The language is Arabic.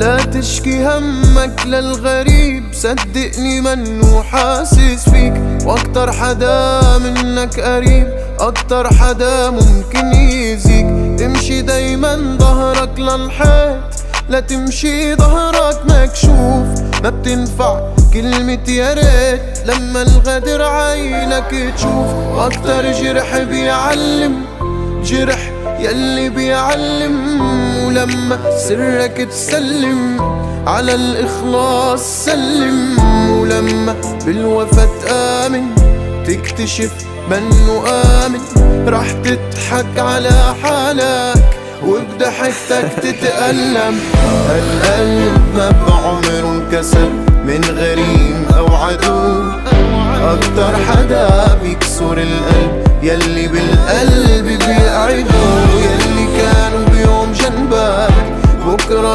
لا تشكي همك للغريب، صدقني منو حاسس فيك. واكتر حدا منك قريب اكتر حدا ممكن يزيك. تمشي دايما ظهرك للحيط، لا تمشي ظهرك مكشوف. ما بتنفع كلمة يا ريت لما الغدر عينك تشوف. واكتر جرح بيعلم جرح يلي بيعلم، ولما سرك تسلم على الإخلاص سلم. ولما بالوفا تآمن تكتشف منو آمن، رح تضحك على حالك وبضحكتك تتألم. القلب ما بعمره انكسر من غريم أو عدو، أكتر حدا بيكسر القلب يلي بالقلب بيقعدوا. يلي كانوا بيوم جنبك بكرة